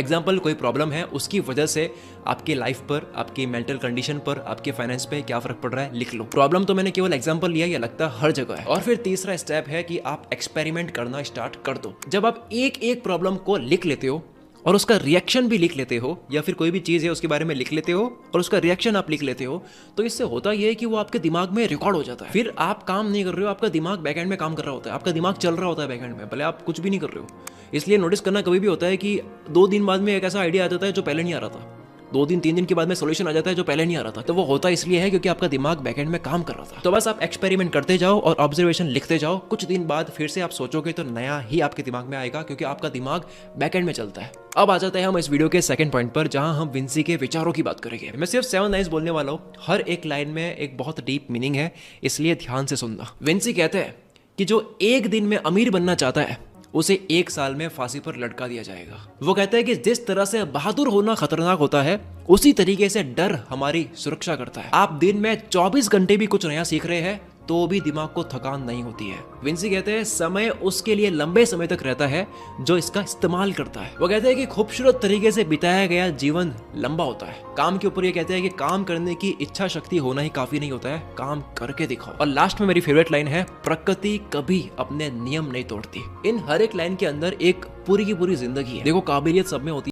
Example, कोई problem है, उसकी वजह से आपकी लाइफ पर, आपकी मेंटल कंडीशन पर, आपके फाइनेंस पे क्या फर्क पड़ रहा है, लिख लो। प्रॉब्लम तो मैंने केवल एग्जाम्पल लिया, ये लगता है हर जगह है। और फिर तीसरा स्टेप है कि आप एक्सपेरिमेंट करना स्टार्ट कर दो। जब आप एक एक प्रॉब्लम को लिख लेते हो और उसका रिएक्शन भी लिख लेते हो, या फिर कोई भी चीज़ है उसके बारे में लिख लेते हो और उसका रिएक्शन आप लिख लेते हो, तो इससे होता यह है कि वो आपके दिमाग में रिकॉर्ड हो जाता है। फिर आप काम नहीं कर रहे हो, आपका दिमाग बैकएंड में काम कर रहा होता है, आपका दिमाग चल रहा होता है बैकएंड में, भले आप कुछ भी नहीं कर रहे हो। इसलिए नोटिस करना कभी भी होता है कि 2 दिन बाद में एक ऐसा आइडिया आ जाता है जो पहले नहीं आ रहा था, 2 दिन 3 दिन के बाद में सॉल्यूशन आ जाता है जो पहले नहीं आ रहा था। तो वो होता इसलिए है क्योंकि आपका दिमाग बैकएंड में काम कर रहा था। तो बस आप एक्सपेरिमेंट करते जाओ और ऑब्जर्वेशन लिखते जाओ। कुछ दिन बाद फिर से आप सोचोगे तो नया ही आपके दिमाग में आएगा, क्योंकि आपका दिमाग बैकएंड में चलता है। अब आ जाते हैं हम इस वीडियो के सेकंड पॉइंट पर, जहां हम विंसी के विचारों की बात करेंगे। मैं सिर्फ 7 लाइन्स बोलने वाला हूं, हर एक लाइन में एक बहुत डीप मीनिंग है, इसलिए ध्यान से सुनना। विंसी कहते हैं कि जो एक दिन में अमीर बनना चाहता है उसे 1 साल में फांसी पर लटका दिया जाएगा। वो कहता है कि जिस तरह से बहादुर होना खतरनाक होता है, उसी तरीके से डर हमारी सुरक्षा करता है। आप दिन में 24 घंटे भी कुछ नया सीख रहे हैं तो भी दिमाग को थकान नहीं होती है। विंसी कहते हैं समय उसके लिए लंबे समय तक रहता है जो इसका इस्तेमाल करता है। वो कहते हैं कि खूबसूरत तरीके से बिताया गया जीवन लंबा होता है। काम के ऊपर ये कहते हैं कि काम करने की इच्छा शक्ति होना ही काफी नहीं होता है, काम करके दिखाओ। और लास्ट में मेरी फेवरेट लाइन है, प्रकृति कभी अपने नियम नहीं तोड़ती। इन हर एक लाइन के अंदर एक पूरी की पूरी जिंदगी है। देखो, काबिलियत सब में होती है।